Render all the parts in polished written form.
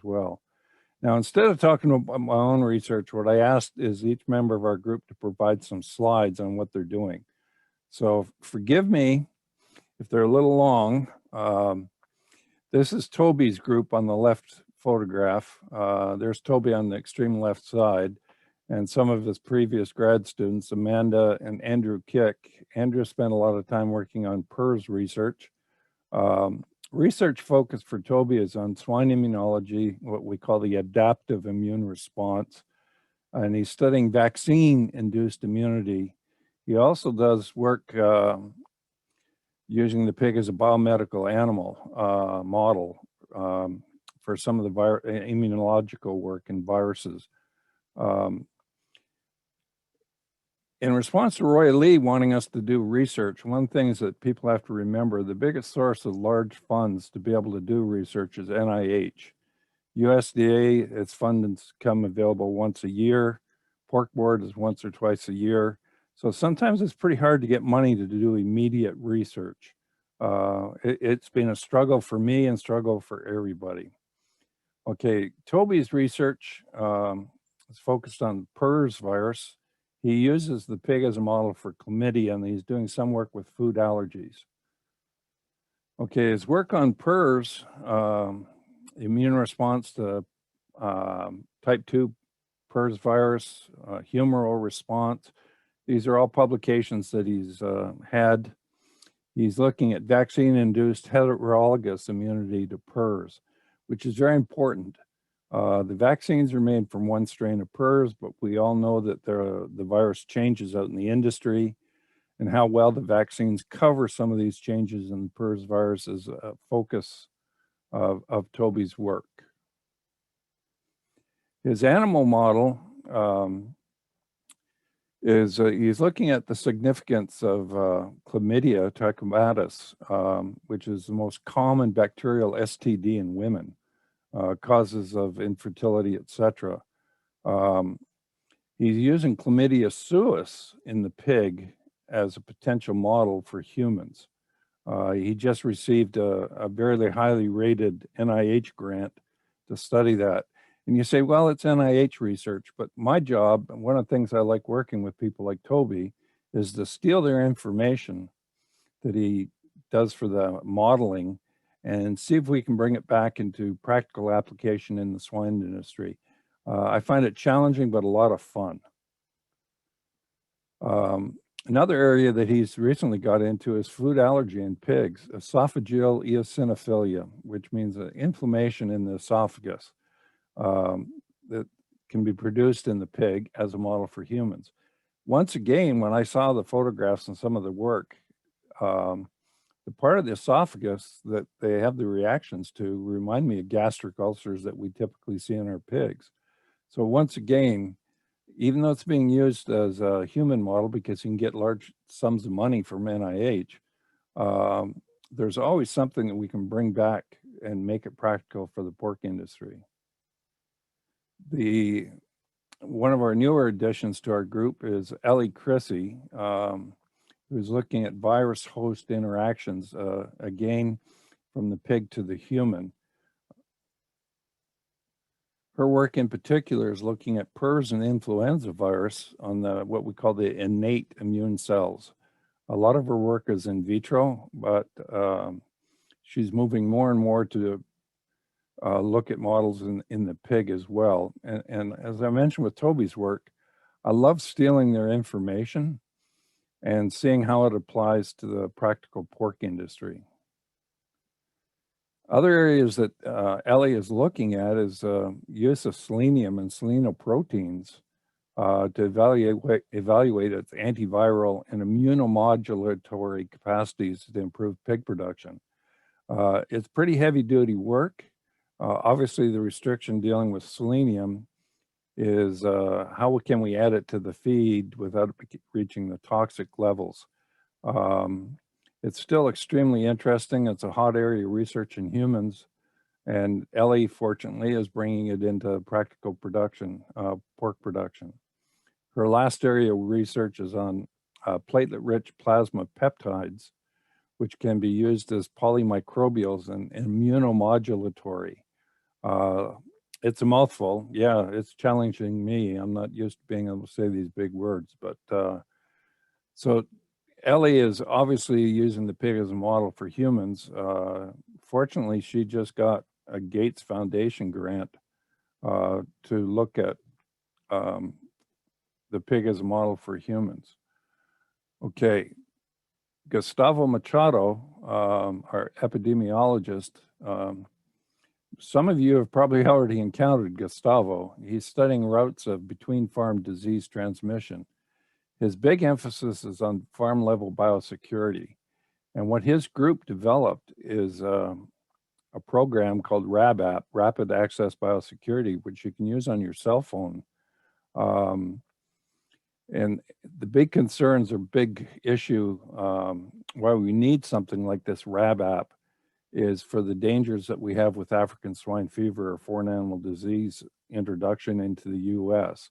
well. Now, instead of talking about my own research, what I asked is each member of our group to provide some slides on what they're doing. So forgive me if they're a little long. This is Toby's group on the left photograph. There's Toby on the extreme left side, and some of his previous grad students, Amanda and Andrew Kick. Andrew spent a lot of time working on PRRS research. Research focus for Toby is on swine immunology, what we call the adaptive immune response, and he's studying vaccine-induced immunity. He also does work using the pig as a biomedical animal model for some of the immunological work in viruses. In response to Roy Lee wanting us to do research, one thing is that people have to remember the biggest source of large funds to be able to do research is NIH. USDA, its fundings come available once a year. Pork Board is once or twice a year. So sometimes it's pretty hard to get money to do immediate research. It's been a struggle for me and struggle for everybody. Okay, Toby's research is focused on PRRS virus. He uses the pig as a model for chlamydia, and he's doing some work with food allergies. Okay, his work on PRRS, immune response to type 2 PRRS virus, humoral response. These are all publications that he's had. He's looking at vaccine-induced heterologous immunity to PRRS, which is very important. The vaccines are made from one strain of PRRS, but we all know that the virus changes out in the industry, and how well the vaccines cover some of these changes in the PRRS virus is a focus of Toby's work. His animal model is he's looking at the significance of chlamydia trachomatis, which is the most common bacterial STD in women. Causes of infertility, etc. He's using chlamydia suis in the pig as a potential model for humans. He just received a very highly rated NIH grant to study that. And you say, well, it's NIH research, but my job, and one of the things I like working with people like Toby, is to steal their information that he does for the modeling and see if we can bring it back into practical application in the swine industry. I find it challenging, but a lot of fun. Another area that he's recently got into is food allergy in pigs, esophageal eosinophilia, which means inflammation in the esophagus that can be produced in the pig as a model for humans. Once again, when I saw the photographs and some of the work, the part of the esophagus that they have the reactions to remind me of gastric ulcers that we typically see in our pigs. So once again, even though it's being used as a human model because you can get large sums of money from NIH, there's always something that we can bring back and make it practical for the pork industry. One of our newer additions to our group is Ellie Chrissy, who's looking at virus-host interactions, again, from the pig to the human. Her work in particular is looking at PRRS and influenza virus on what we call the innate immune cells. A lot of her work is in vitro, but she's moving more and more to look at models in the pig as well. And as I mentioned with Toby's work, I love stealing their information and seeing how it applies to the practical pork industry. Other areas that Ellie is looking at is use of selenium and selenoproteins to evaluate its antiviral and immunomodulatory capacities to improve pig production. It's pretty heavy-duty work. Obviously, the restriction dealing with selenium is how can we add it to the feed without reaching the toxic levels. It's still extremely interesting. It's a hot area of research in humans, and Ellie, fortunately, is bringing it into practical production, pork production. Her last area of research is on platelet-rich plasma peptides, which can be used as polymicrobials and immunomodulatory. It's a mouthful. Yeah, it's challenging me. I'm not used to being able to say these big words, but so Ellie is obviously using the pig as a model for humans. Fortunately, she just got a Gates Foundation grant to look at the pig as a model for humans. Okay, Gustavo Machado, our epidemiologist, some of you have probably already encountered Gustavo. He's studying routes of between-farm disease transmission. His big emphasis is on farm-level biosecurity. And what his group developed is a program called RABAP, Rapid Access Biosecurity, which you can use on your cell phone. And the big concerns or big issue why we need something like this RABAP is for the dangers that we have with African swine fever or foreign animal disease introduction into the US.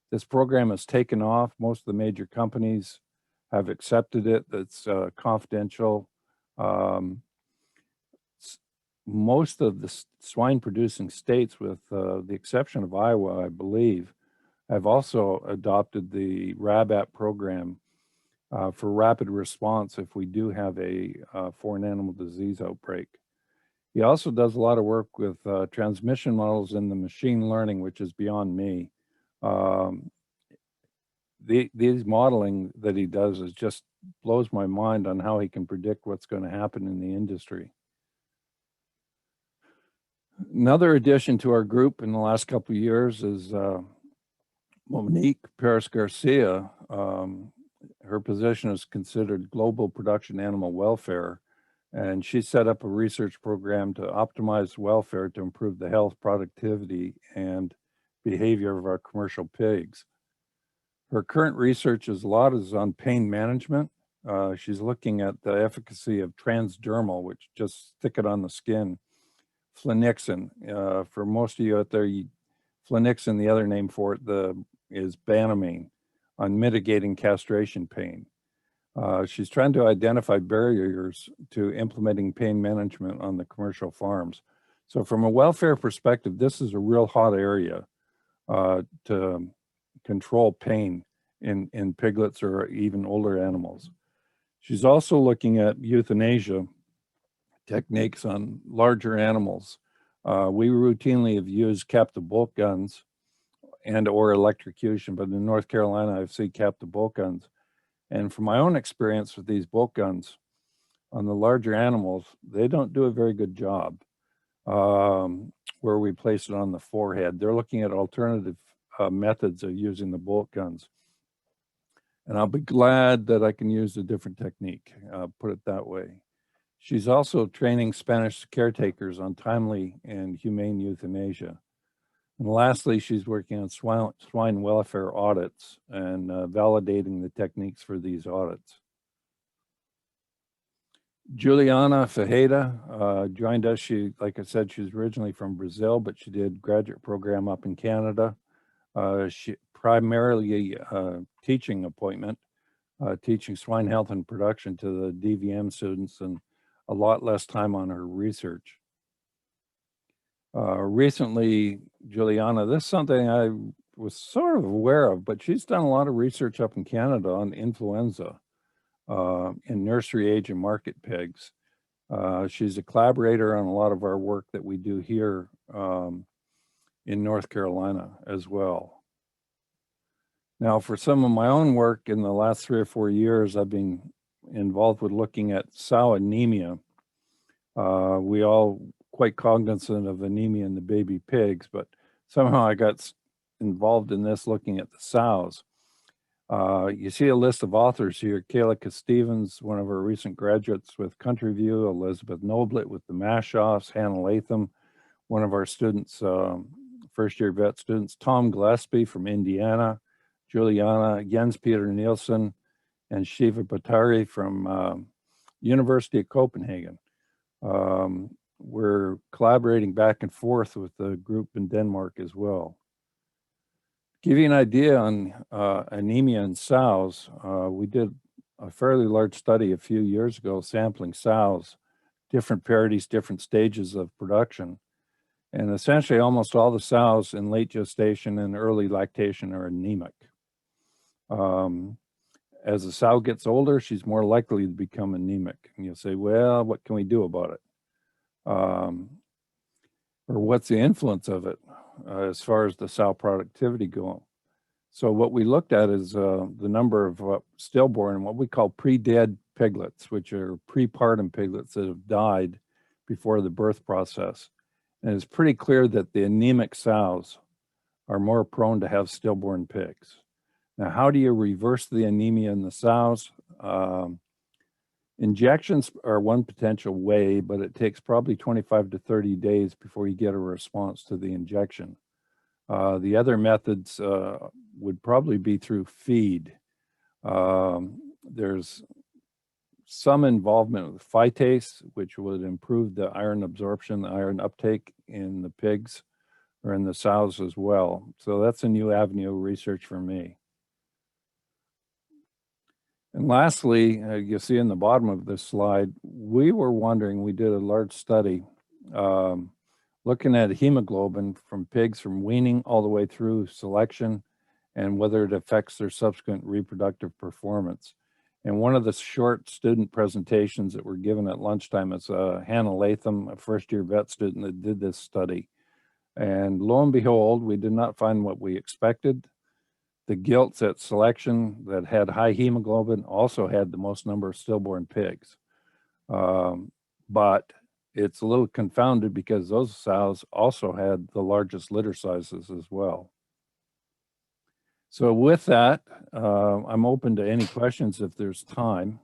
This program has taken off. Most of the major companies have accepted it. It's confidential. Most of the swine producing states, with the exception of Iowa, I believe, have also adopted the RABAP program for rapid response if we do have a foreign animal disease outbreak. He also does a lot of work with transmission models in the machine learning, which is beyond me. These modeling that he does is just blows my mind on how he can predict what's going to happen in the industry. Another addition to our group in the last couple of years is Momonique Garcia. Her position is considered global production animal welfare, and she set up a research program to optimize welfare to improve the health, productivity, and behavior of our commercial pigs. Her current research is on pain management. She's looking at the efficacy of transdermal, which just stick it on the skin, flunixin. For most of you out there, flunixin, the other name for it, is Banamine, on mitigating castration pain. She's trying to identify barriers to implementing pain management on the commercial farms. So from a welfare perspective, this is a real hot area to control pain in piglets or even older animals. She's also looking at euthanasia techniques on larger animals. We routinely have used captive bolt guns and or electrocution, but in North Carolina, I've seen captive bolt guns. And from my own experience with these bolt guns on the larger animals, they don't do a very good job where we place it on the forehead. They're looking at alternative methods of using the bolt guns. And I'll be glad that I can use a different technique, put it that way. She's also training Spanish caretakers on timely and humane euthanasia. And lastly, she's working on swine welfare audits and validating the techniques for these audits. Juliana Ferreira joined us. She, like I said, she's originally from Brazil, but she did graduate program up in Canada. She primarily teaching appointment, teaching swine health and production to the DVM students, and a lot less time on her research. Recently, Juliana, this is something I was sort of aware of, but she's done a lot of research up in Canada on influenza in nursery age and market pigs. She's a collaborator on a lot of our work that we do here in North Carolina as well. Now, for some of my own work in the last 3 or 4 years, I've been involved with looking at sow anemia. We all quite cognizant of anemia in the baby pigs, but somehow I got involved in this looking at the sows. You see a list of authors here: Kayla Stevens, one of our recent graduates with Country View; Elizabeth Noblet with the Mashoffs; Hannah Latham, one of our students, first-year vet students; Tom Gillespie from Indiana; Juliana; Jens Peter Nielsen; and Shiva Bhattari from University of Copenhagen. We're collaborating back and forth with the group in Denmark as well. Give you an idea on anemia in sows, we did a fairly large study a few years ago sampling sows, different parodies, different stages of production. And essentially almost all the sows in late gestation and early lactation are anemic. As the sow gets older, she's more likely to become anemic. And you'll say, well, what can we do about it? Or what's the influence of it as far as the sow productivity going? So what we looked at is the number of stillborn, what we call pre-dead piglets, which are prepartum piglets that have died before the birth process. And it's pretty clear that the anemic sows are more prone to have stillborn pigs. Now, how do you reverse the anemia in the sows? Injections are one potential way, but it takes probably 25 to 30 days before you get a response to the injection. The other methods would probably be through feed. There's some involvement with phytase, which would improve the iron absorption, the iron uptake in the pigs or in the sows as well. So that's a new avenue of research for me. And lastly, you'll see in the bottom of this slide, we were wondering, we did a large study looking at hemoglobin from pigs from weaning all the way through selection and whether it affects their subsequent reproductive performance. And one of the short student presentations that were given at lunchtime is Hannah Latham, a first-year vet student that did this study. And lo and behold, we did not find what we expected. The gilts at selection that had high hemoglobin also had the most number of stillborn pigs. But it's a little confounded because those sows also had the largest litter sizes as well. So with that, I'm open to any questions if there's time.